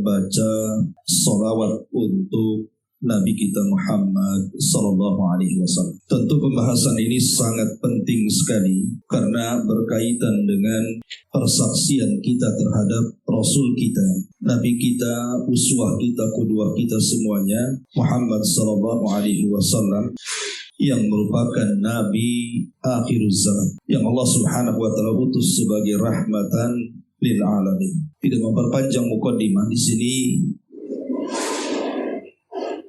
membaca salawat untuk Nabi kita Muhammad sallallahu alaihi wasallam. Tentu pembahasan ini sangat penting sekali karena berkaitan dengan persaksian kita terhadap Rasul kita, Nabi kita, uswah kita, qudwah kita semuanya, Muhammad sallallahu alaihi wasallam, yang merupakan Nabi akhiruz zaman, yang Allah subhanahu wa ta'ala utus sebagai rahmatan lil alamin. Tidak memperpanjang mukaddimah di sini,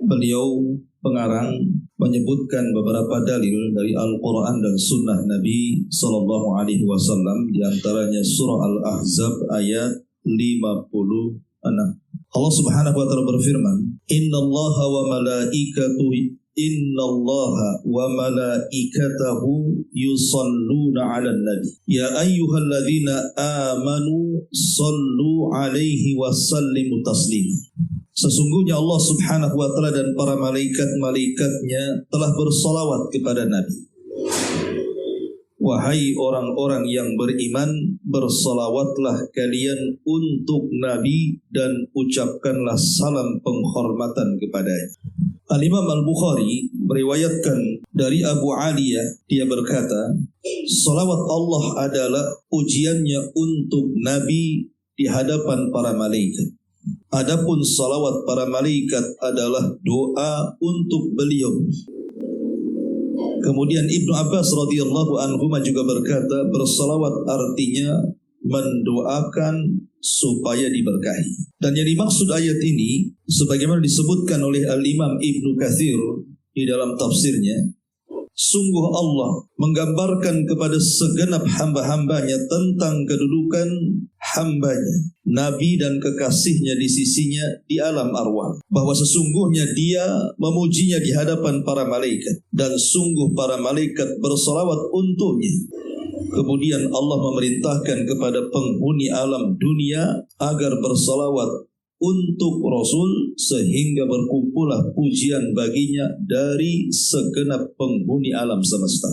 beliau pengarang menyebutkan beberapa dalil dari Al-Quran dan Sunnah Nabi Sallallahu Alaihi Wasallam, diantaranya surah Al-Ahzab ayat 56. Allah Subhanahu Wa Taala berfirman, Innallaha wa malaikatahu yusalluna 'alan nabi ya ayyuhalladzina amanu sallu 'alaihi wa sallimu taslima. Sesungguhnya Allah Subhanahu wa ta'ala dan para malaikat-malaikatnya telah bersalawat kepada Nabi. Wahai orang-orang yang beriman, bersalawatlah kalian untuk Nabi dan ucapkanlah salam penghormatan kepadanya. Al-Imam Al-Bukhari meriwayatkan dari Abu Aliyah, dia berkata, salawat Allah adalah pujiannya untuk Nabi di hadapan para malaikat. Adapun salawat para malaikat adalah doa untuk beliau. Kemudian Ibnu Abbas radhiyallahu anhu juga berkata, bersalawat artinya mendoakan supaya diberkahi. Dan yang dimaksud ayat ini, sebagaimana disebutkan oleh Al-Imam Ibnu Katsir di dalam tafsirnya, sungguh Allah menggambarkan kepada segenap hamba-hambanya tentang kedudukan hambanya, Nabi dan kekasihnya di sisinya di alam arwah, bahwa sesungguhnya dia memujinya di hadapan para malaikat, dan sungguh para malaikat bersalawat untuknya. Kemudian Allah memerintahkan kepada penghuni alam dunia agar bersalawat untuk Rasul, sehingga berkumpullah pujian baginya dari segenap penghuni alam semesta.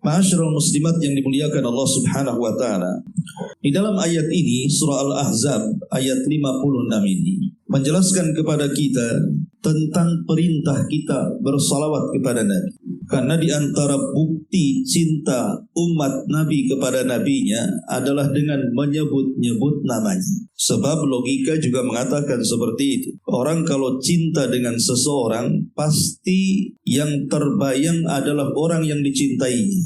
Ma'asyiral muslimat yang dimuliakan Allah Subhanahu wa ta'ala, di dalam ayat ini, surah Al-Ahzab ayat 56 ini menjelaskan kepada kita tentang perintah kita bersalawat kepada Nabi. Karena di antara bukti cinta umat Nabi kepada nabinya adalah dengan menyebut-nyebut namanya. Sebab logika juga mengatakan seperti itu. Orang kalau cinta dengan seseorang, pasti yang terbayang adalah orang yang dicintainya.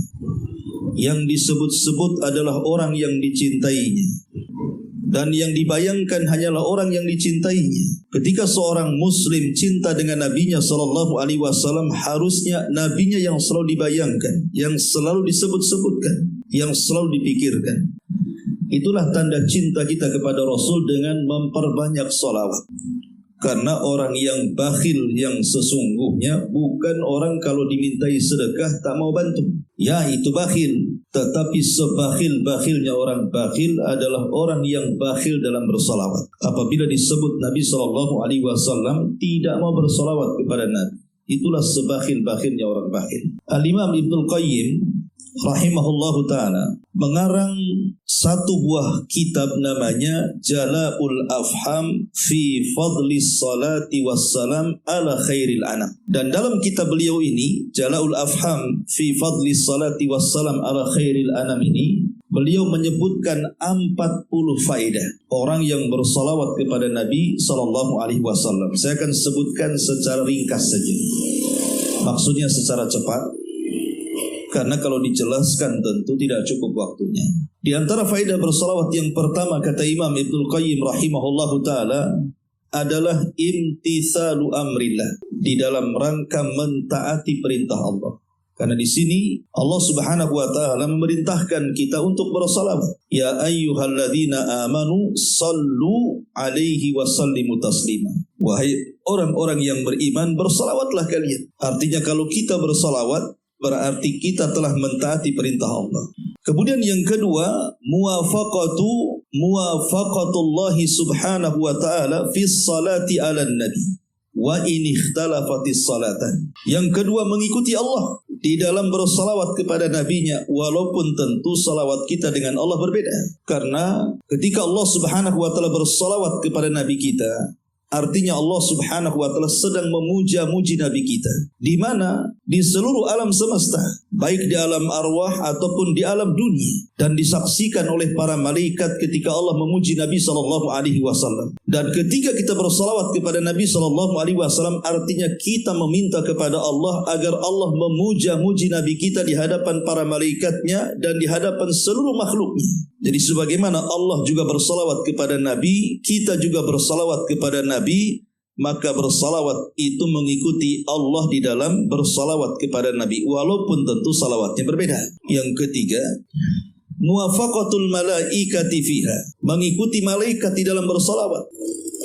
Yang disebut-sebut adalah orang yang dicintainya. Dan yang dibayangkan hanyalah orang yang dicintainya. Ketika seorang muslim cinta dengan nabinya sallallahu alaihi wasallam, harusnya nabinya yang selalu dibayangkan, yang selalu disebut-sebutkan, yang selalu dipikirkan. Itulah tanda cinta kita kepada Rasul dengan memperbanyak salawat. Karena orang yang bakhil yang sesungguhnya bukan orang kalau dimintai sedekah tak mau bantu. Ya, itu bakhil. Tetapi sebakhil-bakhilnya orang bakhil adalah orang yang bakhil dalam bersalawat. Apabila disebut Nabi SAW tidak mau bersalawat kepada Nabi, itulah sebakhil-bakhilnya orang bakhil. Al-Imam Ibnul Qayyim rahimahullahu ta'ala mengarang satu buah kitab namanya Jala'ul Afham fi Fadlis Salati Wassalam ala Khairil Anam. Dan dalam kitab beliau ini, Jala'ul Afham fi Fadlis Salati Wassalam ala Khairil Anam ini, beliau menyebutkan 40 faedah orang yang bersalawat kepada Nabi sallallahu alaihi wasallam. Saya akan sebutkan secara ringkas saja. Maksudnya secara cepat, karena kalau dijelaskan tentu tidak cukup waktunya. Di antara faedah bersalawat yang pertama, kata Imam Ibnul Qayyim rahimahullahu ta'ala, adalah imtithalu amrillah, di dalam rangka mentaati perintah Allah. Karena di sini Allah Subhanahu wa ta'ala memerintahkan kita untuk bersalawat. Ya ayyuhalladzina amanu sallu alaihi wa sallimu taslima. Wahai orang-orang yang beriman, bersalawatlah kalian. Artinya kalau kita bersalawat, berarti kita telah mentaati perintah Allah. Kemudian yang kedua, muwafaqatullahi subhanahu wa ta'ala fi salati ala nabi wa in ikhtalafatis salatan. Yang kedua, mengikuti Allah di dalam bersalawat kepada nabinya, walaupun tentu salawat kita dengan Allah berbeda. Karena ketika Allah Subhanahu wa taala bersalawat kepada nabi kita, artinya Allah Subhanahu wa taala sedang memuja-muji nabi kita, di mana di seluruh alam semesta, baik di alam arwah ataupun di alam dunia, dan disaksikan oleh para malaikat ketika Allah memuji Nabi sallallahu alaihi wasallam. Dan ketika kita bersalawat kepada Nabi sallallahu alaihi wasallam, artinya kita meminta kepada Allah agar Allah memuja-muji nabi kita di hadapan para malaikatnya dan di hadapan seluruh makhluknya. Jadi sebagaimana Allah juga bersalawat kepada nabi, kita juga bersalawat kepada nabi, maka bersalawat itu mengikuti Allah di dalam bersalawat kepada nabi, walaupun tentu salawatnya berbeda. Yang ketiga, muwafaqatul malaikati fiha, mengikuti malaikat di dalam bersalawat.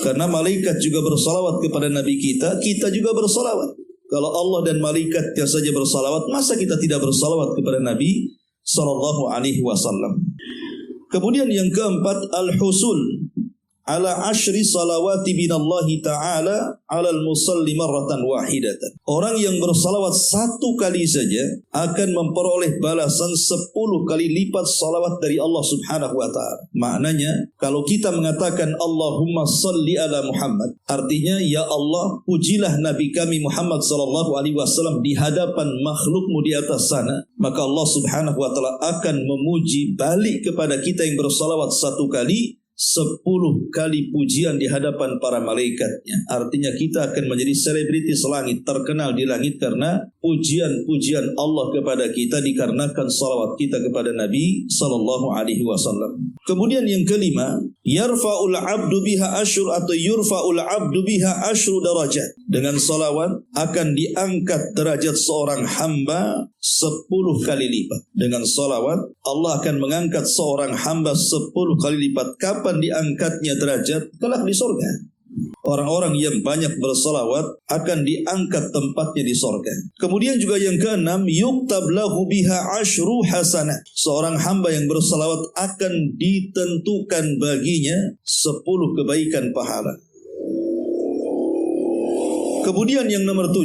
Karena malaikat juga bersalawat kepada nabi kita, kita juga bersalawat. Kalau Allah dan malaikatnya saja bersalawat, masa kita tidak bersalawat kepada Nabi sallallahu alaihi wasallam? Kemudian yang keempat, al-husul ala ashri salawati binallahi ta'ala alal musalli marratan wahidatan. Orang yang bersalawat satu kali saja akan memperoleh balasan 10 kali lipat salawat dari Allah Subhanahu wa ta'ala. Maknanya, kalau kita mengatakan Allahumma salli ala Muhammad, artinya ya Allah, pujilah Nabi kami Muhammad sallallahu alaihi wasallam di hadapan makhlukmu di atas sana, maka Allah Subhanahu wa ta'ala akan memuji balik kepada kita yang bersalawat satu kali 10 kali pujian di hadapan para malaikatnya. Artinya kita akan menjadi selebritis langit, terkenal di langit karena pujian-pujian Allah kepada kita dikarenakan salawat kita kepada Nabi sallallahu alaihi wasallam. Kemudian yang kelima, yarfa'ul 'abdu biha asyur atau yurfa'ul 'abdu biha asyru darajat. Dengan salawat akan diangkat derajat seorang hamba 10 kali lipat. Dengan salawat Allah akan mengangkat seorang hamba 10 kali lipat. Kapan diangkatnya derajat? Kelak di surga. Orang-orang yang banyak bersalawat akan diangkat tempatnya di surga. Kemudian juga yang keenam, yuktab lahu biha asyru hasanah. Seorang hamba yang bersalawat akan ditentukan baginya 10 kebaikan pahala. Kemudian yang nomor 7,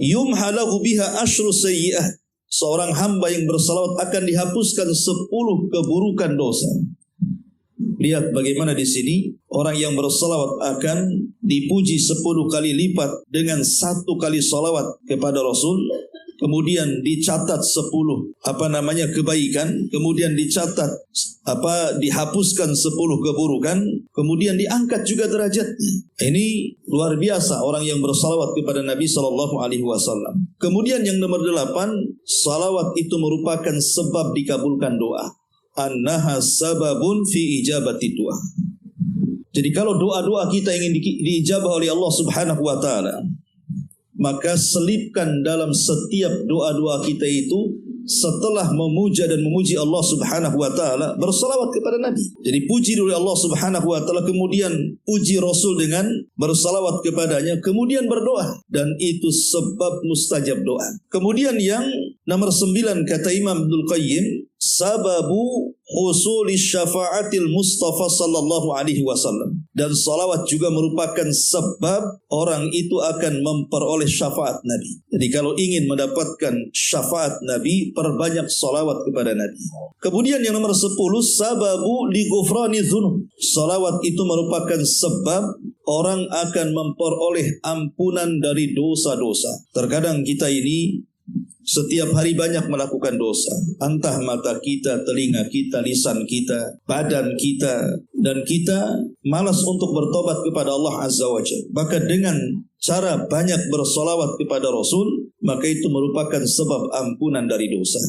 yumhalahu biha asyru sayyi'at. Seorang hamba yang bersalawat akan dihapuskan 10 keburukan dosa. Lihat bagaimana di sini orang yang bersalawat akan dipuji 10 kali lipat dengan 1 kali salawat kepada Rasul. Kemudian dicatat 10 kebaikan, kemudian dicatat dihapuskan 10 keburukan, kemudian diangkat juga derajatnya. Ini luar biasa orang yang bersalawat kepada Nabi sallallahu alaihi wasallam. Kemudian yang nomor 8, salawat itu merupakan sebab dikabulkan doa. Annaha sababun fi ijabati doa. Jadi kalau doa-doa kita ingin diijabah oleh Allah Subhanahu wa taala, maka selipkan dalam setiap doa-doa kita itu setelah memuja dan memuji Allah Subhanahu wa taala, bersalawat kepada Nabi. Jadi puji dulu Allah Subhanahu wa taala, kemudian puji Rasul dengan bersalawat kepadanya, kemudian berdoa, dan itu sebab mustajab doa. Kemudian yang nomor 9 kata Imam Ibnul Qayyim, sababu husuli syafa'atil Mustafa sallallahu alaihi wasallam. Dan salawat juga merupakan sebab orang itu akan memperoleh syafaat Nabi. Jadi kalau ingin mendapatkan syafaat Nabi, perbanyak salawat kepada Nabi. Kemudian yang nomor 10, sababu li ghufrani dzunub. Salawat itu merupakan sebab orang akan memperoleh ampunan dari dosa-dosa. Terkadang kita ini setiap hari banyak melakukan dosa. Entah mata kita, telinga kita, lisan kita, badan kita. Dan kita malas untuk bertobat kepada Allah Azza wa Jalla. Maka dengan cara banyak bersolawat kepada Rasul, maka itu merupakan sebab ampunan dari dosa.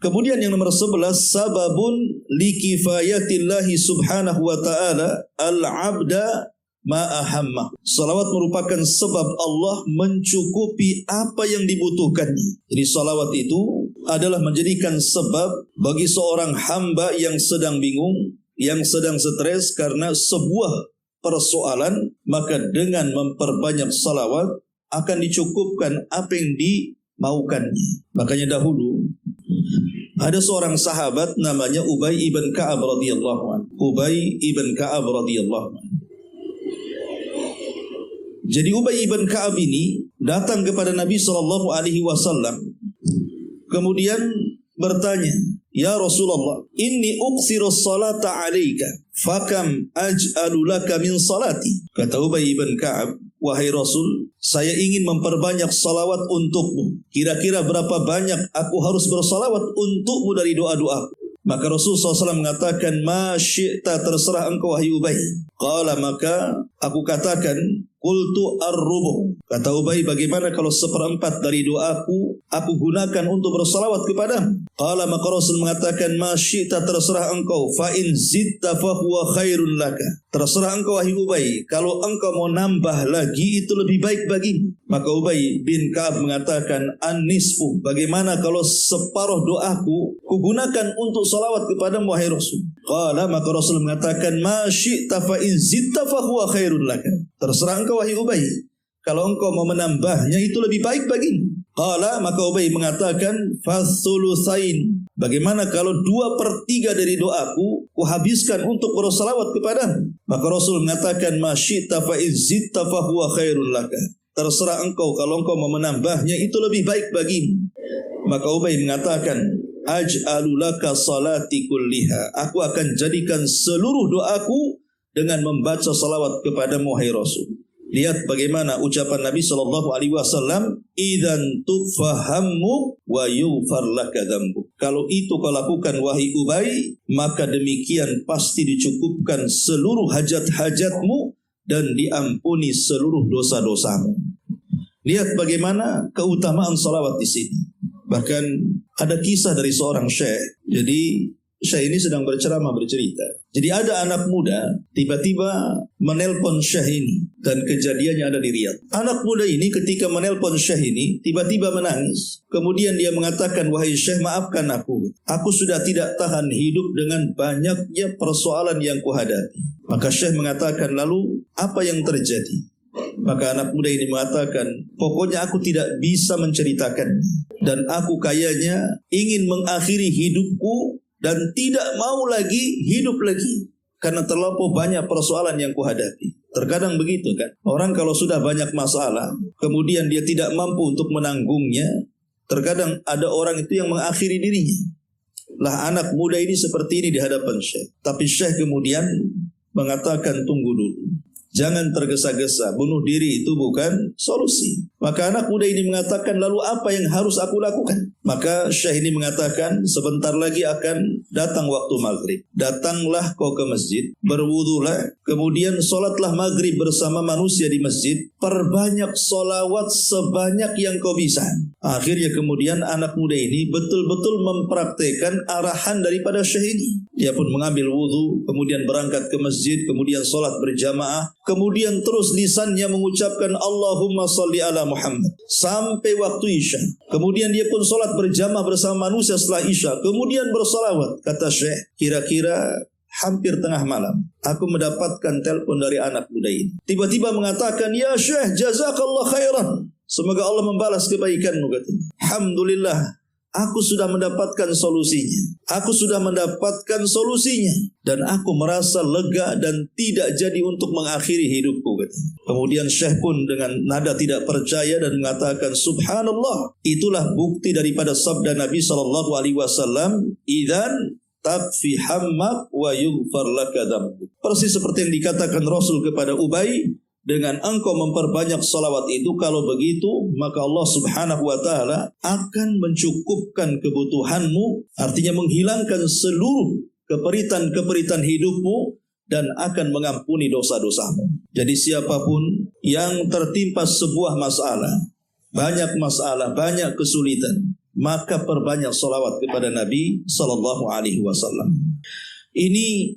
Kemudian yang nomor 11, sababun likifayatillahi subhanahu wa ta'ala al-abda ma'ahamma. Salawat merupakan sebab Allah mencukupi apa yang dibutuhkannya. Jadi salawat itu adalah menjadikan sebab bagi seorang hamba yang sedang bingung, yang sedang stres karena sebuah persoalan, maka dengan memperbanyak salawat akan dicukupkan apa yang dimaukannya. Makanya dahulu ada seorang sahabat namanya Ubay ibn Ka'ab radhiyallahu anhu. Ubay ibn Ka'ab radhiyallahu anhu. Jadi Ubay ibn Ka'ab ini datang kepada Nabi SAW, kemudian bertanya, "Ya Rasulullah, inni uqsiru salata alaika, fakam aj'alu laka min salati?" Kata Ubay ibn Ka'ab, "Wahai Rasul, saya ingin memperbanyak salawat untukmu. Kira-kira berapa banyak aku harus bersalawat untukmu dari doa-doaku?" Maka Rasul SAW mengatakan, "Ma syi'ta, terserah engkau wahai Ubay." Qala, maka aku katakan, qultu ar-rubu'. Kata Ubay, bagaimana kalau seperempat dari doaku aku gunakan untuk bersalawat kepadamu? Qala, maka Rasul mengatakan, "Ma syi'ta, terserah engkau. Fa in zitta fa huwa khairun laka." Terserah engkau wahai Ubay, kalau engkau mau nambah lagi itu lebih baik bagimu. Maka Ubay bin Ka'ab mengatakan, "An-nisfu, bagaimana kalau separuh doaku kugunakan untuk salawat kepadamu wahai Rasul?" Qala, maka Rasul mengatakan, "Ma syi'ta fa in zitta fa huwa khairun laka." Terserah engkau wahai Ubay, kalau engkau mau menambahnya itu lebih baik bagimu. Qala, maka Ubay mengatakan, "Fathulutsain, bagaimana kalau 2/3 dari doaku kuhabiskan untuk bersalawat kepadamu?" Maka Rasul mengatakan, "Ma syi'ta fa in zitta fa huwa khairul laka." Terserah engkau, kalau engkau mau menambahnya itu lebih baik bagimu. Maka Ubay mengatakan, "Aj'alu laka salati kulliha." Aku akan jadikan seluruh doaku dengan membaca salawat kepadamu wahai Rasul. Lihat bagaimana ucapan Nabi SAW, "Idzan tufahammu wa yughfar laka dzambu." Kalau itu kau lakukan wahai Ubay, maka demikian pasti dicukupkan seluruh hajat-hajatmu dan diampuni seluruh dosa-dosamu. Lihat bagaimana keutamaan salawat di sini. Bahkan ada kisah dari seorang syekh. Jadi syekh ini sedang bercerita. Jadi ada anak muda tiba-tiba menelpon syekh ini, dan kejadiannya ada di Riyadh. Anak muda ini ketika menelpon syekh ini tiba-tiba menangis. Kemudian dia mengatakan, "Wahai syekh, maafkan aku. Aku sudah tidak tahan hidup dengan banyaknya persoalan yang kuhadapi." Maka syekh mengatakan, "Lalu apa yang terjadi?" Maka anak muda ini mengatakan, "Pokoknya aku tidak bisa menceritakan, dan aku kayaknya ingin mengakhiri hidupku dan tidak mau lagi hidup lagi karena terlampau banyak persoalan yang kuhadapi." Terkadang begitu kan, orang kalau sudah banyak masalah kemudian dia tidak mampu untuk menanggungnya, terkadang ada orang itu yang mengakhiri dirinya. Lah anak muda ini seperti ini di hadapan syekh. Tapi syekh kemudian mengatakan, "Tunggu dulu, jangan tergesa-gesa, bunuh diri itu bukan solusi." Maka anak muda ini mengatakan, "Lalu apa yang harus aku lakukan?" Maka syekh ini mengatakan, "Sebentar lagi akan datang waktu maghrib. Datanglah kau ke masjid, berwudulah, kemudian solatlah maghrib bersama manusia di masjid. Perbanyak solawat sebanyak yang kau bisa." Akhirnya kemudian anak muda ini betul-betul mempraktekkan arahan daripada syekh ini. Dia pun mengambil wudu, kemudian berangkat ke masjid, kemudian solat berjamaah, kemudian terus lisannya mengucapkan Allahumma salli ala Muhammad sampai waktu Isya. Kemudian dia pun solat berjamaah bersama manusia setelah Isya, kemudian bersolawat. Kata syekh, kira-kira hampir tengah malam aku mendapatkan telepon dari anak muda ini. Tiba-tiba mengatakan, "Ya syekh, jazakallah khairan. Semoga Allah membalas kebaikanmu," katanya. "Alhamdulillah, aku sudah mendapatkan solusinya. Aku sudah mendapatkan solusinya. Dan aku merasa lega dan tidak jadi untuk mengakhiri hidupku," katanya. Kemudian syekh pun dengan nada tidak percaya dan mengatakan, "Subhanallah, itulah bukti daripada sabda Nabi SAW, idzan takfi hammak wa yughfar laka dzambuk." Persis seperti yang dikatakan Rasul kepada Ubay, dengan engkau memperbanyak salawat itu, kalau begitu maka Allah Subhanahu wa taala akan mencukupkan kebutuhanmu, artinya menghilangkan seluruh keperitan-keperitan hidupmu dan akan mengampuni dosa-dosamu. Jadi siapapun yang tertimpa sebuah masalah, banyak kesulitan, maka perbanyak salawat kepada Nabi sallallahu alaihi wasallam. Ini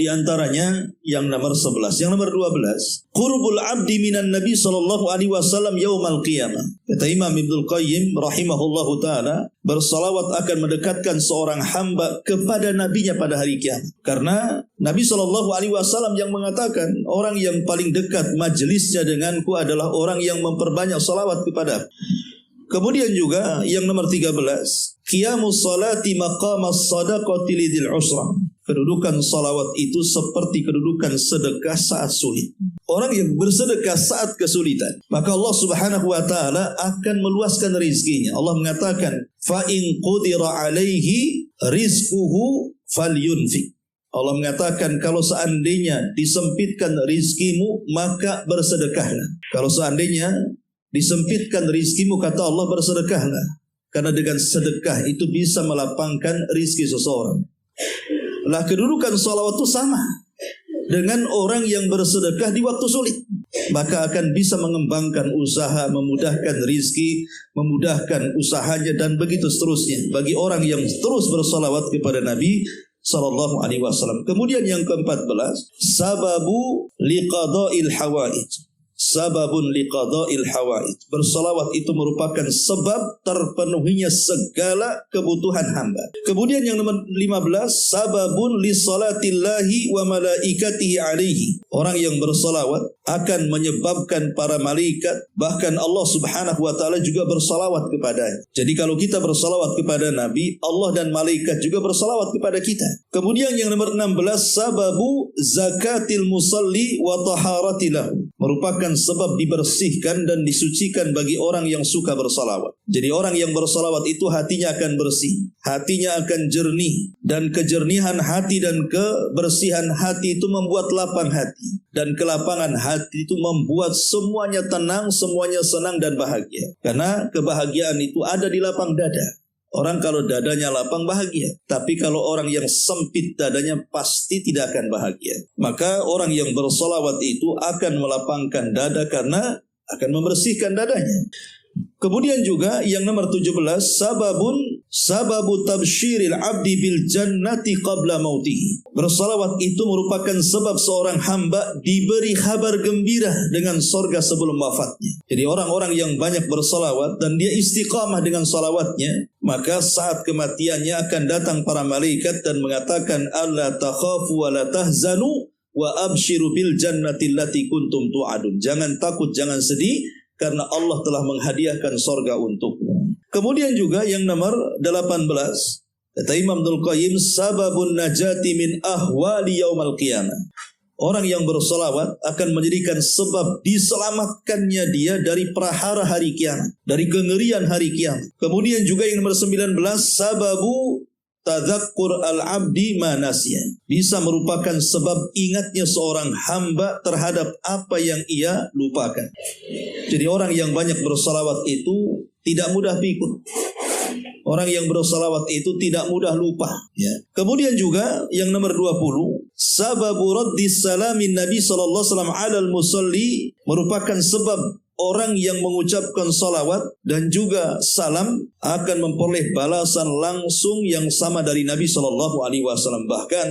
diantaranya yang nomor 11. Yang nomor 12, qurbul abdi minan Nabi sallallahu alaihi wasallam yaumal qiyamah. Kata Imam Ibnul Qayyim rahimahullahu taala, bersalawat akan mendekatkan seorang hamba kepada nabinya pada hari kiamat. Karena Nabi sallallahu alaihi wasallam yang mengatakan, orang yang paling dekat majelisnya denganku adalah orang yang memperbanyak salawat kepada. Kemudian juga yang nomor 13, qiyamus salati maqamas sadaqati lidil usra. Kedudukan salawat itu seperti kedudukan sedekah saat sulit. Orang yang bersedekah saat kesulitan, maka Allah Subhanahu wa taala akan meluaskan rizkinya. Allah mengatakan, "Fa in qudira 'alaihi rizquhu falyunfiq." Allah mengatakan, kalau seandainya disempitkan rizkimu, maka bersedekahlah. Kalau seandainya disempitkan rizkimu, kata Allah, bersedekahlah. Karena dengan sedekah itu bisa melapangkan rizki seseorang. Lah kedudukan salawat itu sama dengan orang yang bersedekah di waktu sulit. Maka akan bisa mengembangkan usaha, memudahkan rizki, memudahkan usahanya, dan begitu seterusnya. Bagi orang yang terus bersalawat kepada Nabi sallallahu alaihi wasallam. Kemudian yang ke-14, sababu liqada'il hawaij. Sababun liqada'il hawaij. Bersalawat itu merupakan sebab terpenuhinya segala kebutuhan hamba. Kemudian yang nomor 15, sababun li salatillahi wa malaikatihi alaihi. Orang yang bersalawat akan menyebabkan para malaikat, bahkan Allah Subhanahu wa taala juga bersalawat kepadanya. Jadi kalau kita bersalawat kepada Nabi, Allah dan malaikat juga bersalawat kepada kita. Kemudian yang nomor 16, sababu zakatil musalli wa taharatilahu. Merupakan sebab dibersihkan dan disucikan bagi orang yang suka bersalawat. Jadi orang yang bersalawat itu hatinya akan bersih, hatinya akan jernih, dan kejernihan hati dan kebersihan hati itu membuat lapang hati, dan kelapangan hati itu membuat semuanya tenang, semuanya senang dan bahagia. Karena kebahagiaan itu ada di lapang dada. Orang kalau dadanya lapang bahagia, tapi kalau orang yang sempit dadanya pasti tidak akan bahagia. Maka orang yang bersalawat itu akan melapangkan dada karena akan membersihkan dadanya. Kemudian juga yang nomor 17, sababu tabsyiril abdi bil jannati qabla mautihi. Bersalawat itu merupakan sebab seorang hamba diberi kabar gembira dengan surga sebelum wafatnya. Jadi orang-orang yang banyak bersalawat dan dia istiqamah dengan salawatnya, maka saat kematiannya akan datang para malaikat dan mengatakan, alla takhafu wa la tahzanu wa absyiru bil jannati allati kuntum tu'adun. Jangan takut, jangan sedih, karena Allah telah menghadiahkan sorga untukmu. Kemudian juga yang nomor 18, kata Imam Ibnul Qayyim, sababun najati min ahwali yaumal qiyamah. Orang yang bersalawat akan menjadikan sebab diselamatkannya dia dari prahara hari kiamat, dari kengerian hari kiamat. Kemudian juga yang nomor 19, sababu tadzakkur al-abdi manasya. Bisa merupakan sebab ingatnya seorang hamba terhadap apa yang ia lupakan. Jadi orang yang banyak bersalawat itu tidak mudah pikun. Orang yang bersalawat itu tidak mudah lupa. Ya. Kemudian juga yang nomor 20, sababu raddis salamin Nabi sallallahu alaihi wasallam 'alal musalli, merupakan sebab orang yang mengucapkan salawat dan juga salam akan memperoleh balasan langsung yang sama dari Nabi sallallahu alaihi wasallam. Bahkan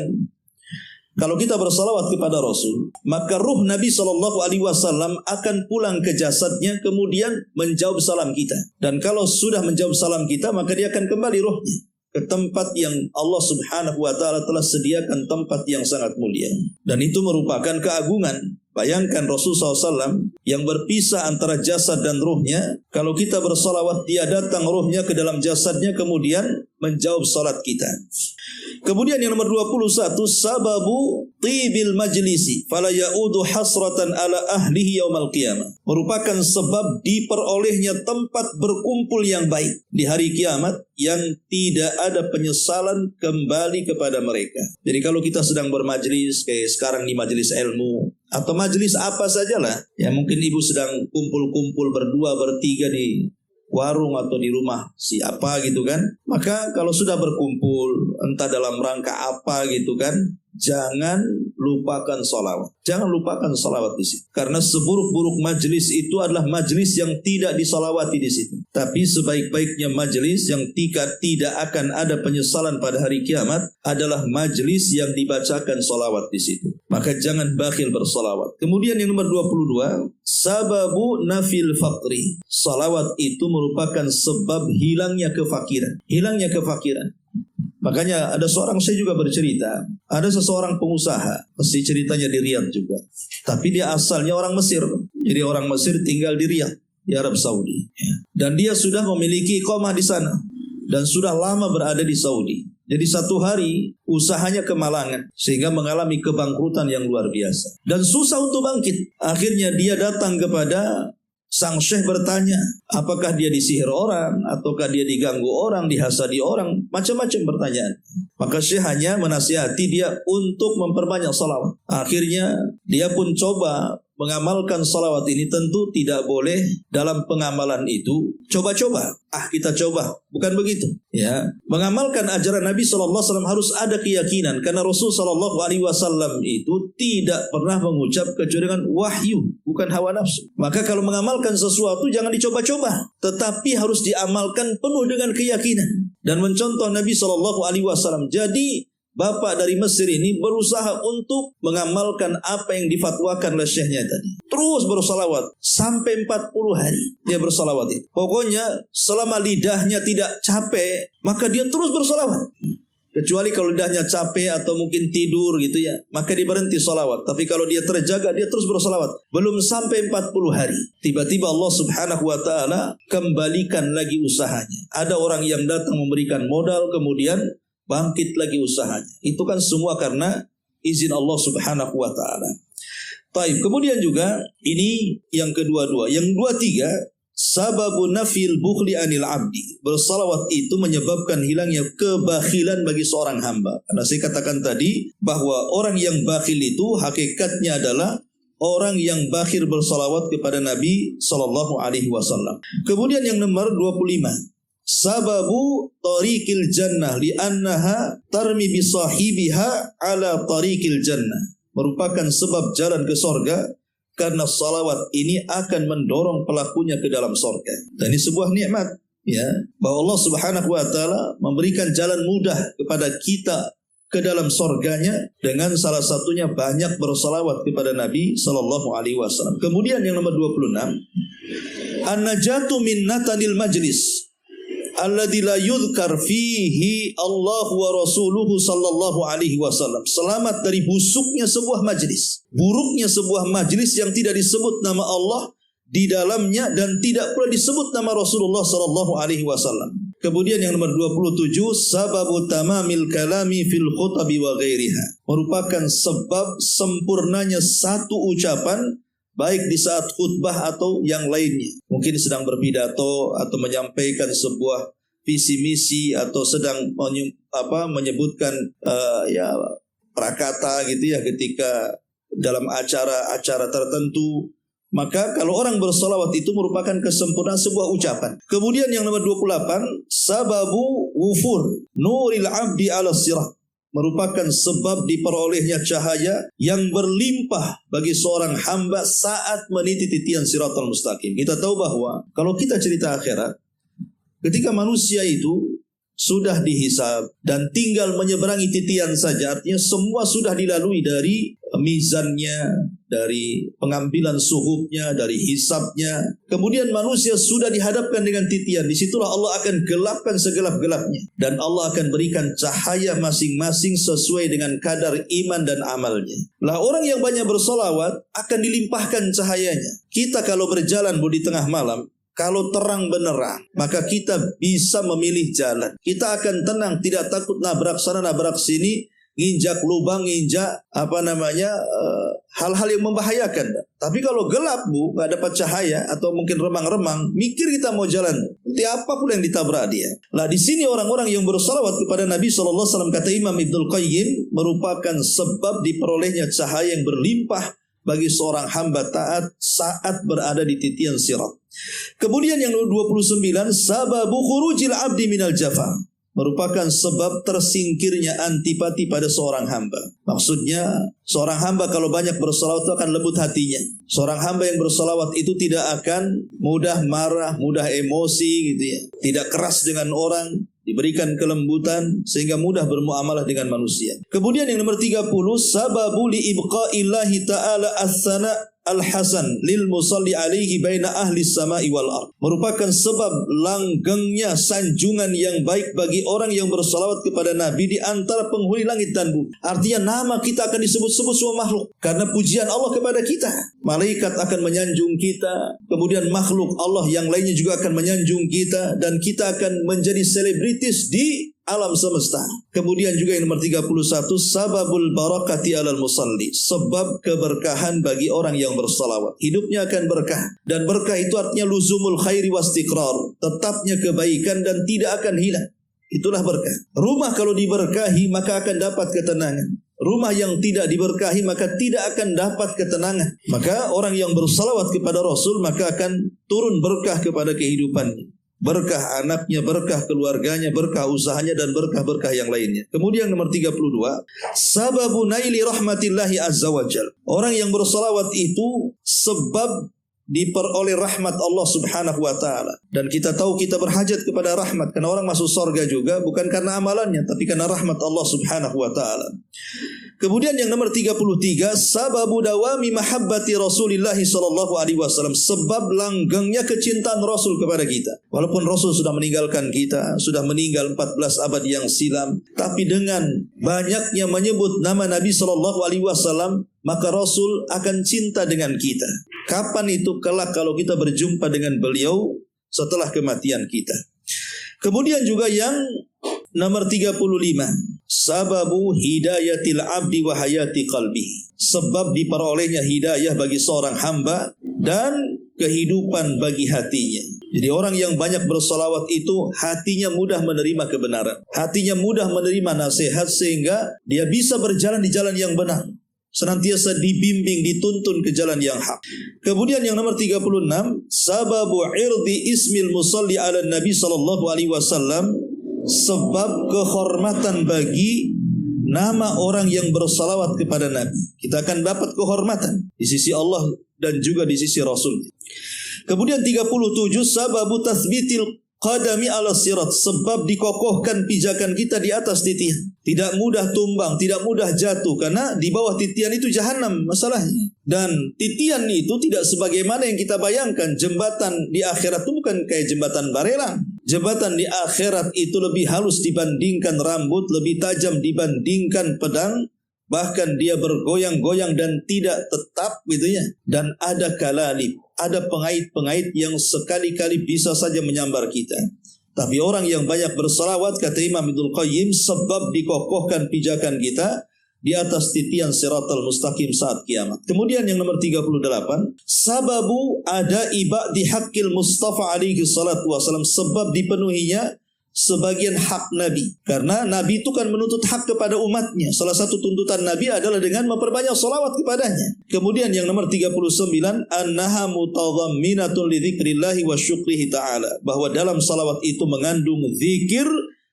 kalau kita bersalawat kepada Rasul, maka ruh Nabi sallallahu alaihi wasallam akan pulang ke jasadnya kemudian menjawab salam kita. Dan kalau sudah menjawab salam kita, maka dia akan kembali ruhnya ke tempat yang Allah Subhanahu wa taala telah sediakan, tempat yang sangat mulia. Dan itu merupakan keagungan. Bayangkan Rasul SAW yang berpisah antara jasad dan ruhnya. Kalau kita bersalawat, dia datang ruhnya ke dalam jasadnya kemudian menjawab salat kita. Kemudian yang nomor 21, sababu tibil majlisi fala ya'udu hasratan ala ahlihi yaumal qiyamah. Merupakan sebab diperolehnya tempat berkumpul yang baik di hari kiamat yang tidak ada penyesalan kembali kepada mereka. Jadi kalau kita sedang bermajlis kayak sekarang di majelis ilmu atau majelis apa sajalah, ya mungkin ibu sedang kumpul-kumpul berdua bertiga di warung atau di rumah siapa gitu kan, maka kalau sudah berkumpul entah dalam rangka apa gitu kan, jangan lupakan salawat. Jangan lupakan salawat di situ. Karena seburuk-buruk majelis itu adalah majelis yang tidak disalawati di situ. Tapi sebaik-baiknya majelis yang tidak akan ada penyesalan pada hari kiamat adalah majelis yang dibacakan salawat di situ. Maka jangan bakhil bersalawat. Kemudian yang nomor 22, sababu nafil faqri. Salawat itu merupakan sebab hilangnya kefakiran. Hilangnya kefakiran. Makanya ada seorang, saya juga bercerita, ada seseorang pengusaha, mesti ceritanya di Riyadh juga. Tapi dia asalnya orang Mesir. Jadi orang Mesir tinggal di Riyadh, di Arab Saudi. Dan dia sudah memiliki iqamah di sana. Dan sudah lama berada di Saudi. Jadi satu hari usahanya kemalangan sehingga mengalami kebangkrutan yang luar biasa dan susah untuk bangkit. Akhirnya dia datang kepada sang syekh bertanya, apakah dia disihir orang, ataukah dia diganggu orang, dihasadi orang, macam-macam pertanyaan. Maka syekh hanya menasihati dia untuk memperbanyak salawat. Akhirnya dia pun coba mengamalkan salawat ini. Tentu tidak boleh dalam pengamalan itu coba-coba. Kita coba, bukan begitu. Ya, mengamalkan ajaran Nabi SAW harus ada keyakinan, karena Rasul SAW itu tidak pernah mengucap kecuali dengan wahyu, bukan hawa nafsu. Maka kalau mengamalkan sesuatu jangan dicoba-coba, tetapi harus diamalkan penuh dengan keyakinan dan mencontoh Nabi SAW. Jadi Bapak dari Mesir ini berusaha untuk mengamalkan apa yang difatwakan oleh syekhnya tadi. Terus bersalawat sampai 40 hari dia bersalawat itu. Pokoknya selama lidahnya tidak capek, maka dia terus bersalawat. Kecuali kalau lidahnya capek atau mungkin tidur gitu ya, maka dia berhenti salawat. Tapi kalau dia terjaga, dia terus bersalawat. Belum sampai 40 hari, tiba-tiba Allah Subhanahu wa ta'ala kembalikan lagi usahanya. Ada orang yang datang memberikan modal, kemudian bangkit lagi usahanya. Itu kan semua karena izin Allah Subhanahu wa ta'ala. Baik, kemudian juga ini yang kedua-dua. Yang dua-tiga, sababu nafil bukhli anil abdi. Bersalawat itu menyebabkan hilangnya kebakhilan bagi seorang hamba. Karena saya katakan tadi bahwa orang yang bakhil itu hakikatnya adalah orang yang bakhil bersalawat kepada Nabi sallallahu alaihi wasallam. Kemudian yang nomor 25. Sababu tariqil jannah li'annaha tarmi bisahibiha ala tariqil jannah. Merupakan sebab jalan ke sorga, karena salawat ini akan mendorong pelakunya ke dalam sorga. Dan ini sebuah nikmat, ya, bahwa Allah Subhanahu wa ta'ala memberikan jalan mudah kepada kita ke dalam sorganya dengan salah satunya banyak bersalawat kepada Nabi sallallahu alaihi wasallam. Kemudian yang nomor 26, an-najatu min natanil majlis alladzi la yudhkar fihi Allah wa rasuluhu sallallahu alaihi wasallam. Selamat dari busuknya sebuah majlis, buruknya sebuah majlis yang tidak disebut nama Allah di dalamnya dan tidak pula disebut nama Rasulullah sallallahu alaihi wasallam. Kemudian yang nomor 27, sababu tamamil kalami fil khutabi wa ghairiha. Merupakan sebab sempurnanya satu ucapan baik di saat khutbah atau yang lainnya. Mungkin sedang berpidato atau menyampaikan sebuah visi misi atau sedang menyebutkan prakata gitu ya ketika dalam acara-acara tertentu. Maka kalau orang bersalawat itu merupakan kesempurnaan sebuah ucapan. Kemudian yang nomor 28, sababu wufur nuril abdi ala sirat. Merupakan sebab diperolehnya cahaya yang berlimpah bagi seorang hamba saat meniti titian siratal mustaqim. Kita tahu bahwa kalau kita cerita akhirat, ketika manusia itu sudah dihisab dan tinggal menyeberangi titian saja, artinya semua sudah dilalui dari mizannya, dari pengambilan suhufnya, dari hisabnya. Kemudian manusia sudah dihadapkan dengan titian. Disitulah Allah akan gelapkan segelap-gelapnya. Dan Allah akan berikan cahaya masing-masing sesuai dengan kadar iman dan amalnya. Lah orang yang banyak bersolawat akan dilimpahkan cahayanya. Kita kalau berjalan di tengah malam, kalau terang benerang, maka kita bisa memilih jalan. Kita akan tenang, tidak takut nabrak sana, nabrak sini, nginjak lubang, nginjak hal-hal yang membahayakan. Tapi kalau gelap nggak dapat cahaya atau mungkin remang-remang, mikir kita mau jalan, nanti apapun yang ditabrak dia. Lah di sini orang-orang yang bersalawat kepada Nabi SAW, kata Imam Ibnul Qayyim, merupakan sebab diperolehnya cahaya yang berlimpah bagi seorang hamba taat saat berada di titian sirat. Kemudian yang 29, sababu khurujil abdi minal jafa. Merupakan sebab tersingkirnya antipati pada seorang hamba. Maksudnya seorang hamba kalau banyak bersalawat itu akan lembut hatinya. Seorang hamba yang bersalawat itu tidak akan mudah marah, mudah emosi gitu ya. Tidak keras dengan orang, diberikan kelembutan sehingga mudah bermuamalah dengan manusia. Kemudian yang nomor 30, sababu li ibqaillahi ta'ala as-sana al-hasan lil musalli alaihi baina ahli samai wal ard. Merupakan sebab langgengnya sanjungan yang baik bagi orang yang bersalawat kepada Nabi di antara penghuni langit dan bumi. Artinya nama kita akan disebut-sebut semua makhluk karena pujian Allah kepada kita. Malaikat akan menyanjung kita, kemudian makhluk Allah yang lainnya juga akan menyanjung kita, dan kita akan menjadi selebritis di alam semesta. Kemudian juga yang nomor 31, sababul barakati alal musalli, sebab keberkahan bagi orang yang bersalawat. Hidupnya akan berkah, dan berkah itu artinya luzumul khairi wastiqrar, tetapnya kebaikan dan tidak akan hilang. Itulah berkah. Rumah kalau diberkahi maka akan dapat ketenangan. Rumah yang tidak diberkahi maka tidak akan dapat ketenangan. Maka orang yang bersalawat kepada Rasul maka akan turun berkah kepada kehidupannya. Berkah anaknya, berkah keluarganya, berkah usahanya, dan berkah-berkah yang lainnya. Kemudian nomor 32, sababu naili rahmatillahi azza wa jal. Orang yang bersalawat itu sebab diperoleh rahmat Allah subhanahu wa ta'ala. Dan kita tahu kita berhajat kepada rahmat. Karena orang masuk surga juga bukan karena amalannya, tapi karena rahmat Allah subhanahu wa ta'ala. Kemudian yang nomor 33, sababu dawami mahabbati Rasulillah sallallahu alaihi wasallam, sebab langgengnya kecintaan Rasul kepada kita. Walaupun Rasul sudah meninggalkan kita, sudah meninggal 14 abad yang silam, tapi dengan banyaknya menyebut nama Nabi sallallahu alaihi wasallam, maka Rasul akan cinta dengan kita. Kapan itu? Kelak kalau kita berjumpa dengan beliau setelah kematian kita. Kemudian juga yang nomor 35, sababu hidayatil abdi wa hayati qalbi, sebab diperolehnya hidayah bagi seorang hamba dan kehidupan bagi hatinya. Jadi orang yang banyak bersalawat itu hatinya mudah menerima kebenaran, hatinya mudah menerima nasihat, sehingga dia bisa berjalan di jalan yang benar, senantiasa dibimbing, dituntun ke jalan yang hak. Kemudian yang nomor 36, sababu irdi ismil musalli ala nabi sallallahu alaihi wasallam, sebab kehormatan bagi nama orang yang bersalawat kepada Nabi. Kita akan dapat kehormatan di sisi Allah dan juga di sisi Rasul. Kemudian 37, sababu tathbitil qadami ala sirat, sebab dikokohkan pijakan kita di atas titian. Tidak mudah tumbang, tidak mudah jatuh, karena di bawah titian itu jahanam masalahnya. Dan titian itu tidak sebagaimana yang kita bayangkan. Jembatan di akhirat itu bukan kayak jembatan barelang. Jembatan di akhirat itu lebih halus dibandingkan rambut, lebih tajam dibandingkan pedang. Bahkan dia bergoyang-goyang dan tidak tetap gitu ya. Dan ada kalalib, ada pengait-pengait yang sekali-kali bisa saja menyambar kita. Tapi orang yang banyak bersalawat, kata Imam Ibnul Qayyim, sebab dikokohkan pijakan kita di atas titian siratal mustaqim saat kiamat. Kemudian yang nomor 38, sababu ada iba di haqqil Mustafa alaihi salatu wasallam, sebab dipenuhinya sebagian hak Nabi. Karena Nabi itu kan menuntut hak kepada umatnya. Salah satu tuntutan Nabi adalah dengan memperbanyak salawat kepadanya. Kemudian yang nomor 39, annaha mutadhamminatun li dzikrillahi wa syukrihi ta'ala, bahwa dalam salawat itu mengandung zikir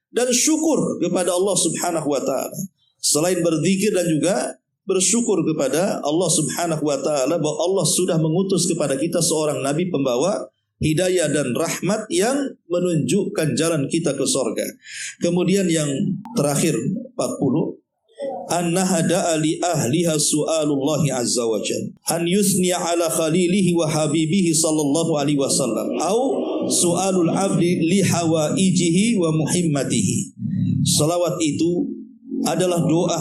dan syukur kepada Allah subhanahu wa ta'ala. Selain berzikir dan juga bersyukur kepada Allah subhanahu wa ta'ala, bahwa Allah sudah mengutus kepada kita seorang Nabi pembawa hidayah dan rahmat yang menunjukkan jalan kita ke surga. Kemudian yang terakhir 40, annaha da'a li ahliha su'alullahi azza wa jalla an yusni ala khalilihi wa habibihi sallallahu alaihi wasallam au su'alul abdi li hawaijihi wa muhimmatihi. Salawat itu adalah doa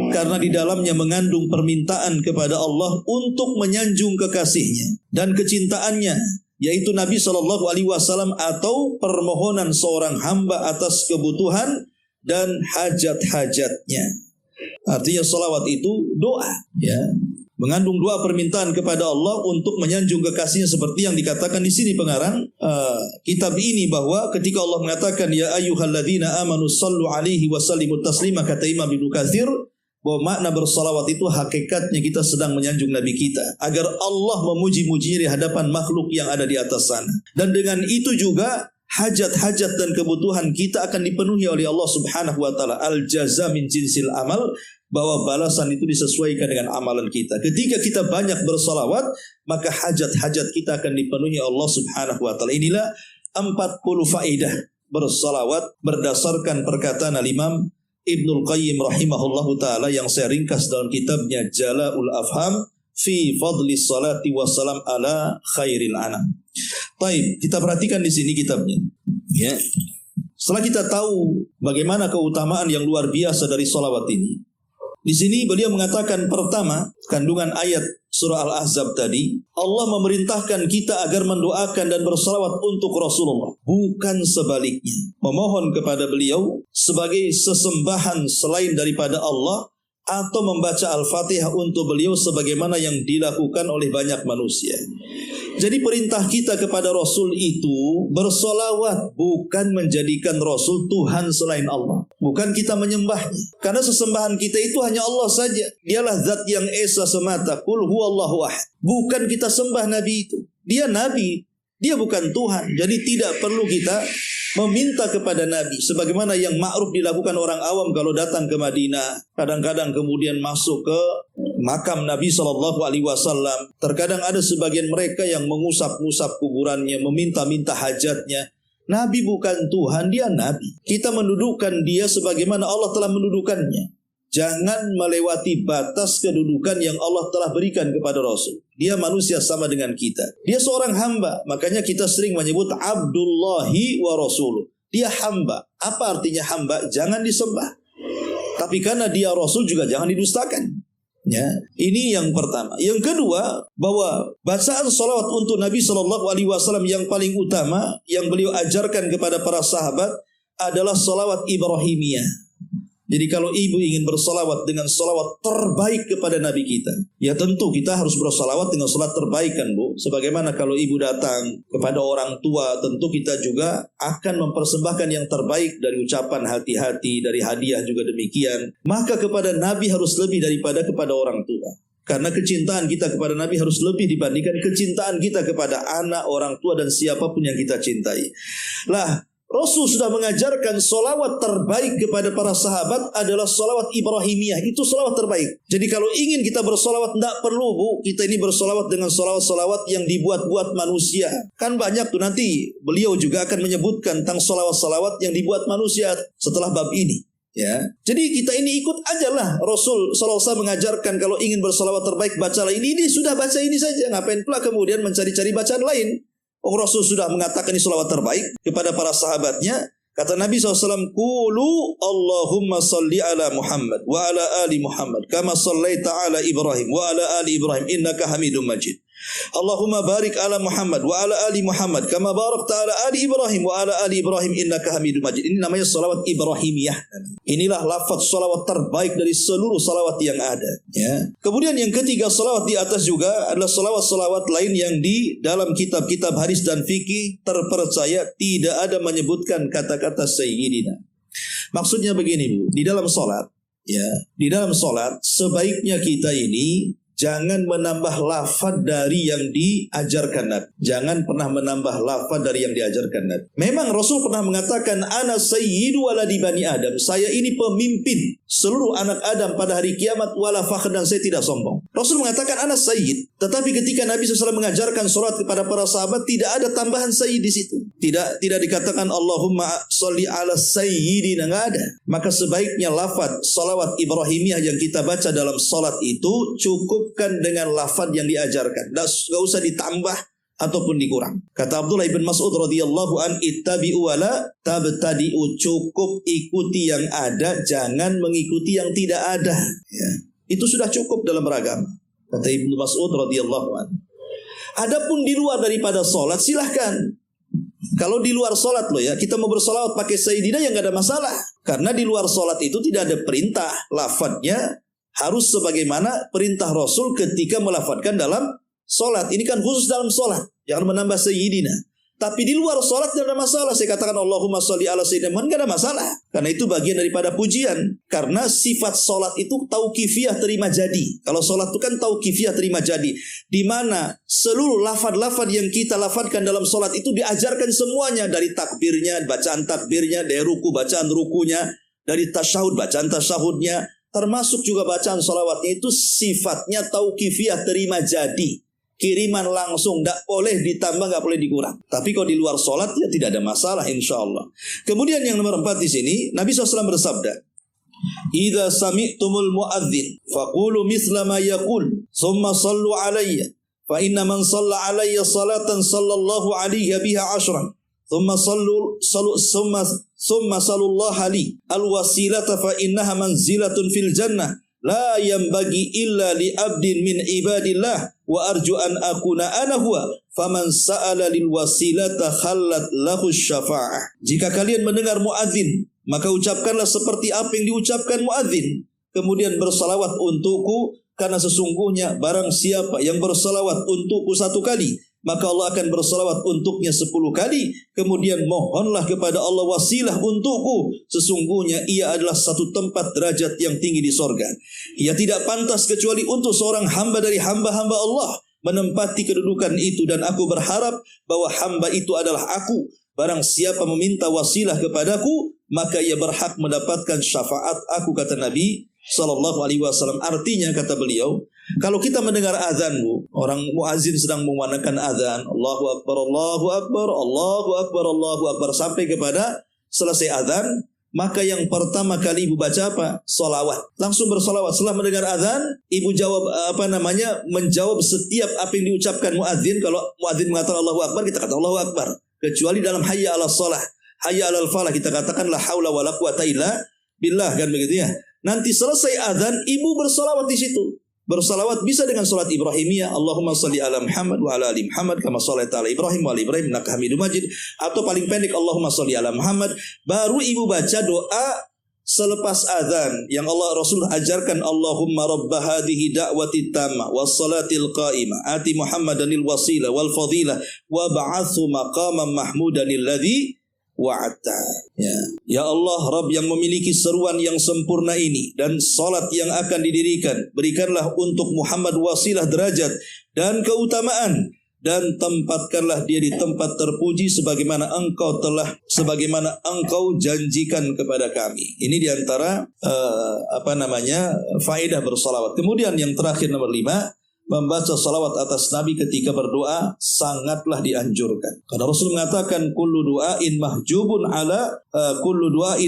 karena di dalamnya mengandung permintaan kepada Allah untuk menyanjung kekasihnya dan kecintaannya, yaitu Nabi Shallallahu Alaihi Wasallam, atau permohonan seorang hamba atas kebutuhan dan hajat-hajatnya. Artinya salawat itu doa, ya, mengandung doa permintaan kepada Allah untuk menyanjung kekasihnya, seperti yang dikatakan di sini pengarang kitab ini, bahwa ketika Allah mengatakan ya ayyuhalladzina amanu sallu alaihi wa sallimu taslima, kata Imam Ibnu Katsir, bahwa makna bersalawat itu hakikatnya kita sedang menyanjung Nabi kita, agar Allah memuji-mujinya di hadapan makhluk yang ada di atas sana. Dan dengan itu juga hajat-hajat dan kebutuhan kita akan dipenuhi oleh Allah subhanahu wa ta'ala. Al-jaza min jinsil amal, bahwa balasan itu disesuaikan dengan amalan kita. Ketika kita banyak bersalawat, maka hajat-hajat kita akan dipenuhi Allah subhanahu wa ta'ala. Inilah 40 faedah bersalawat berdasarkan perkataan Al-Imam Ibnul Qayyim rahimahullahu ta'ala, yang saya ringkas dalam kitabnya Jala'ul Afham fi fadli salati wassalam ala khairil anam. Baik, kita perhatikan di sini kitabnya. Ya. Setelah kita tahu bagaimana keutamaan yang luar biasa dari salawat ini, di sini beliau mengatakan pertama, kandungan ayat surah Al-Ahzab tadi, Allah memerintahkan kita agar mendoakan dan bersalawat untuk Rasulullah, bukan sebaliknya. Memohon kepada beliau sebagai sesembahan selain daripada Allah, atau membaca Al-Fatihah untuk beliau sebagaimana yang dilakukan oleh banyak manusia. Jadi perintah kita kepada Rasul itu bersolawat, bukan menjadikan Rasul Tuhan selain Allah. Bukan kita menyembahnya. Karena sesembahan kita itu hanya Allah saja. Dialah zat yang esa semata. Qul huwallahu ahad. Bukan kita sembah Nabi itu. Dia Nabi. Dia bukan Tuhan. Jadi tidak perlu kita meminta kepada Nabi sebagaimana yang ma'ruf dilakukan orang awam kalau datang ke Madinah. Kadang-kadang kemudian masuk ke makam Nabi SAW. Terkadang ada sebagian mereka yang mengusap-ngusap kuburannya, meminta-minta hajatnya. Nabi bukan Tuhan, dia Nabi. Kita mendudukkan dia sebagaimana Allah telah mendudukannya. Jangan melewati batas kedudukan yang Allah telah berikan kepada Rasul. Dia manusia sama dengan kita. Dia seorang hamba. Makanya kita sering menyebut Abdullahi wa Rasuluh. Dia hamba. Apa artinya hamba? Jangan disembah. Tapi karena dia Rasul juga jangan didustakan. Ya, ini yang pertama. Yang kedua, bahwa bacaan salawat untuk Nabi SAW yang paling utama yang beliau ajarkan kepada para sahabat adalah salawat Ibrahimiyah. Jadi kalau ibu ingin bersalawat dengan salawat terbaik kepada Nabi kita, ya tentu kita harus bersalawat dengan salat terbaik kan Bu. Sebagaimana kalau ibu datang kepada orang tua, tentu kita juga akan mempersembahkan yang terbaik dari ucapan hati-hati, dari hadiah juga demikian. Maka kepada Nabi harus lebih daripada kepada orang tua. Karena kecintaan kita kepada Nabi harus lebih dibandingkan kecintaan kita kepada anak, orang tua, dan siapapun yang kita cintai. Lah, Rasul sudah mengajarkan solawat terbaik kepada para sahabat adalah solawat Ibrahimiyah. Itu solawat terbaik. Jadi kalau ingin kita bersolawat, tidak perlu Bu, kita ini bersolawat dengan solawat-solawat yang dibuat-buat manusia. Kan banyak tuh, nanti beliau juga akan menyebutkan tentang solawat-solawat yang dibuat manusia setelah bab ini. Ya, jadi kita ini ikut aja lah. Rasul SAW mengajarkan kalau ingin bersolawat terbaik, bacalah ini sudah baca ini saja. Ngapain pula kemudian mencari-cari bacaan lain? Rasul sudah mengatakan ini salawat terbaik kepada para sahabatnya. Kata Nabi SAW, Qulu Allahumma salli ala Muhammad wa ala ali Muhammad kama sallaita ala Ibrahim wa ala ali Ibrahim innaka hamidum majid. Allahumma barik ala Muhammad wa ala ali Muhammad kama barakta ala ali Ibrahim wa ala ali Ibrahim innaka hamidum majid. Ini namanya salawat Ibrahimiyah. Inilah lafaz salawat terbaik dari seluruh salawat yang ada. Ya. Kemudian yang ketiga, salawat di atas juga adalah salawat-salawat lain yang di dalam kitab-kitab hadis dan fikih terpercaya tidak ada menyebutkan kata-kata sayyidina. Maksudnya begini Bu, di dalam salat, ya, di dalam salat sebaiknya kita ini jangan menambah lafaz dari yang diajarkan Nabi. Jangan pernah menambah lafaz dari yang diajarkan Nabi. Memang Rasul pernah mengatakan, Ana sayyidu waladi bani Adam. Saya ini pemimpin seluruh anak Adam pada hari kiamat, wala fakhr, dan saya tidak sombong. Rasul mengatakan Ana sayyid. Tetapi ketika Nabi SAW mengajarkan salat kepada para sahabat, tidak ada tambahan sayyid di situ. Tidak dikatakan Allahumma sholli ala sayyidina, enggak ada. Maka sebaiknya lafaz salawat Ibrahimiyah yang kita baca dalam salat itu cukupkan dengan lafaz yang diajarkan. Enggak usah ditambah ataupun dikurang. Kata Abdullah bin Mas'ud radhiyallahu an, ittabi'u wala tabtadi'u. Cukup ikuti yang ada, jangan mengikuti yang tidak ada. Ya. Itu sudah cukup dalam beragama. Kata Ibnu Mas'ud radhiyallahu an. Adapun di luar daripada salat silahkan. Kalau di luar salat loh ya, kita mau bersolawat pakai sayyidina yang nggak ada masalah. Karena di luar salat itu tidak ada perintah. Lafadznya harus sebagaimana perintah Rasul ketika melafadzkan dalam salat. Ini kan khusus dalam salat. Jangan menambah sayyidina. Tapi di luar salat tidak ada masalah. Saya katakan Allahumma sholli ala sayyidina Muhammad, tidak ada masalah. Karena itu bagian daripada pujian. Karena sifat salat itu tauqifiyah, terima jadi. Kalau salat itu kan tauqifiyah, terima jadi. Di mana seluruh lafaz-lafaz yang kita lafazkan dalam salat itu diajarkan semuanya. Dari takbirnya, bacaan takbirnya, dari ruku, bacaan rukunya, dari tasyahud, bacaan tasyahudnya. Termasuk juga bacaan salawatnya itu sifatnya tauqifiyah, terima jadi. Kiriman langsung, tidak boleh ditambah, tidak boleh dikurang. Tapi kalau di luar sholat ya tidak ada masalah insya Allah. Kemudian yang nomor 4 di sini, Nabi SAW bersabda, Idza sami'tumul muadzin faqulu misla ma yaqul, thumma sallu alayya, fa inna man shalla alayya salatan sallallahu alayhi biha 'ashran, thumma sallallahu li alwasilata fa innaha manzilatun fil jannah, la yanbaghi illa li abdin min ibadillah wa arju an akuna ana huwa faman sa'ala lil wasilata khallat lahu syafa'ah. Jika kalian mendengar muadzin, maka ucapkanlah seperti apa yang diucapkan muadzin. Kemudian bersalawat untukku, karena sesungguhnya barang siapa yang bersalawat untukku 1 kali, maka Allah akan bersalawat untuknya 10 kali. Kemudian mohonlah kepada Allah wasilah untukku, sesungguhnya ia adalah satu tempat derajat yang tinggi di sorga. Ia tidak pantas kecuali untuk seorang hamba dari hamba-hamba Allah menempati kedudukan itu, dan aku berharap bahwa hamba itu adalah aku. Barang siapa meminta wasilah kepadaku, maka ia berhak mendapatkan syafaat aku, kata Nabi Sallallahu Alaihi Wasallam. Artinya, kata beliau, kalau kita mendengar azan, orang muazin sedang mengumandangkan azan, Allahu Akbar, Allahu Akbar, Allahu Akbar, Allahu Akbar, sampai kepada selesai azan, maka yang pertama kali ibu baca apa? Salawat. Langsung bersalawat. Setelah mendengar azan, ibu jawab menjawab setiap apa yang diucapkan muazin. Kalau muazin mengatakan Allahu Akbar, kita kata Allahu Akbar. Kecuali dalam hayya 'alas shalah, hayya 'alal falah, kita katakan la haula wala quwata illa billah, kan begitu ya. Nanti selesai azan, ibu bersalawat di situ. Bersalawat bisa dengan salat Ibrahimiyah, Allahumma shalli ala Muhammad wa ala ali Muhammad kama shallaita ala Ibrahim wa ala Ibrahim innaka Hamidum Majid, atau paling pendek Allahumma shalli ala Muhammad. Baru ibu baca doa selepas azan yang Allah Rasul ajarkan, Allahumma rabba hadhihi da'wati tamma was salatil qa'imah ati Muhammadanil wasila wal fadilah wa ba'athu maqaman mahmudanil ladzi wa'ata. Ya Allah, Rabb yang memiliki seruan yang sempurna ini dan salat yang akan didirikan, berikanlah untuk Muhammad wasilah derajat dan keutamaan, dan tempatkanlah dia di tempat terpuji sebagaimana engkau janjikan kepada kami. Ini diantara faedah bersalawat. Kemudian yang terakhir, nomor 5, membaca salawat atas Nabi ketika berdoa sangatlah dianjurkan. Karena Rasul mengatakan kullu du'ain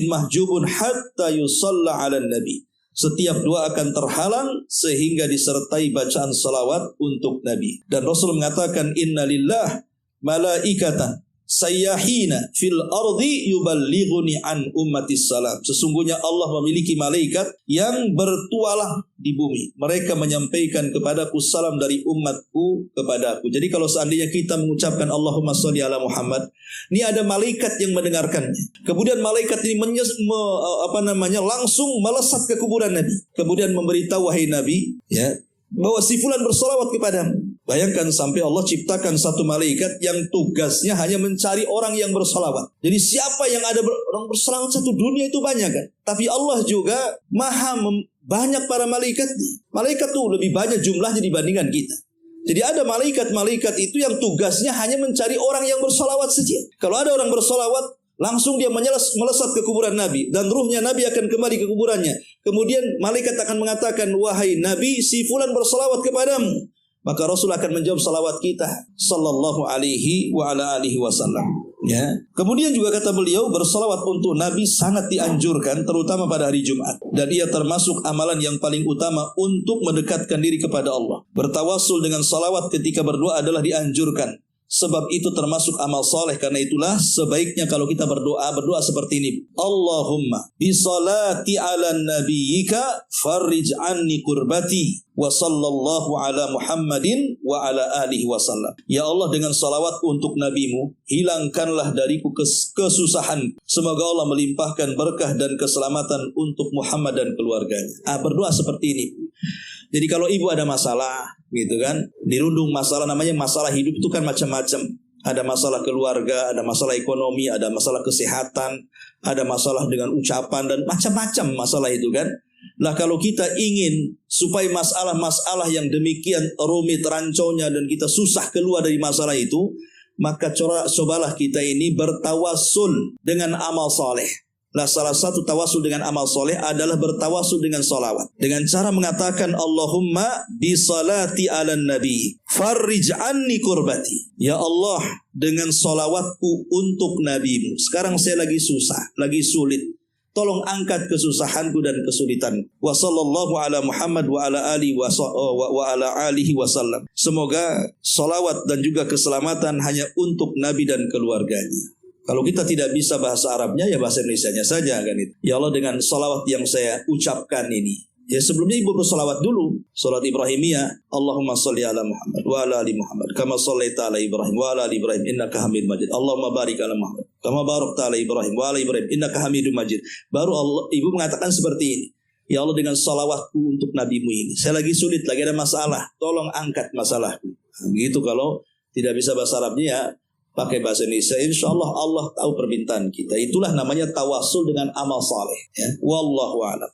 mahjubun hatta yusalla 'alan nabi. Setiap doa akan terhalang sehingga disertai bacaan salawat untuk Nabi. Dan Rasul mengatakan innalillah malaikatan sayyahina fil ardi yuballighuni an ummatis salam. Sesungguhnya Allah memiliki malaikat yang bertualang di bumi. Mereka menyampaikan kepadaku salam dari umatku kepadaku. Jadi kalau seandainya kita mengucapkan Allahumma sholli ala Muhammad, ini ada malaikat yang mendengarkannya. Kemudian malaikat ini langsung melesat ke kuburan Nabi. Kemudian memberitahu, wahai Nabi, bahwa si fulan bersalawat kepadamu. Bayangkan sampai Allah ciptakan satu malaikat yang tugasnya hanya mencari orang yang bersalawat. Jadi siapa yang ada orang bersalawat, satu dunia itu banyak kan. Tapi Allah juga banyak para malaikatnya. Malaikat itu lebih banyak jumlahnya dibandingkan kita. Jadi ada malaikat-malaikat itu yang tugasnya hanya mencari orang yang bersalawat saja. Kalau ada orang bersalawat, langsung dia melesat ke kuburan Nabi, dan ruhnya Nabi akan kembali ke kuburannya. Kemudian malaikat akan mengatakan, wahai Nabi, si fulan bersalawat kepadamu. Maka Rasul akan menjawab salawat kita sallallahu alaihi wa ala alihi wasallam. Kemudian juga kata beliau, bersalawat untuk Nabi sangat dianjurkan, terutama pada hari Jumat, dan ia termasuk amalan yang paling utama untuk mendekatkan diri kepada Allah. Bertawassul dengan salawat ketika berdoa adalah dianjurkan. Sebab itu termasuk amal soleh. Karena itulah sebaiknya kalau kita berdoa seperti ini. Allahumma bisalati ala nabiyyika farrij anni kurbati wa sallallahu ala Muhammadin wa ala alihi wasallam. Ya Allah, dengan salawat untuk nabimu, hilangkanlah dariku kesusahan. Semoga Allah melimpahkan berkah dan keselamatan untuk Muhammad dan keluarganya. Berdoa seperti ini. Jadi kalau ibu ada masalah, gitu kan, dirundung masalah, namanya masalah hidup itu kan macam-macam. Ada masalah keluarga, ada masalah ekonomi, ada masalah kesehatan, ada masalah dengan ucapan, dan macam-macam masalah itu kan. Nah, kalau kita ingin supaya masalah-masalah yang demikian rumit rancaunya dan kita susah keluar dari masalah itu, maka cobalah kita ini bertawassul dengan amal saleh. Nah, salah satu tawasul dengan amal soleh adalah bertawasul dengan salawat. Dengan cara mengatakan Allahumma bisalati ala nabi farrij anni kurbati. Ya Allah, dengan salawatku untuk nabimu. Sekarang saya lagi susah, lagi sulit. Tolong angkat kesusahanku dan kesulitanku. Wa sallallahu ala Muhammad wa ala alihi wasallam. Semoga salawat dan juga keselamatan hanya untuk Nabi dan keluarganya. Kalau kita tidak bisa bahasa Arabnya, ya bahasa Indonesianya saja kan itu. Ya Allah, dengan salawat yang saya ucapkan ini, Ya sebelumnya ibu bersolawat dulu. Salat Ibrahimiyah, Allahumma sholli ala Muhammad wa ala ali Muhammad kama shallaita ala Ibrahim wa ala ali Ibrahim innaka Hamidum Majid. Allahumma barik ala Muhammad kama barakta ala Ibrahim wa ala Ibrahim innaka Hamidum Majid. Baru ibu mengatakan seperti ini. Ya Allah, dengan salawatku untuk nabimu ini, saya lagi sulit, lagi ada masalah, tolong angkat masalahku. Begitu. Kalau tidak bisa bahasa Arabnya ya pakai bahasa Indonesia. Insya Allah Allah tahu permintaan kita. Itulah namanya tawasul dengan amal saleh. Ya. Wallahu a'lam.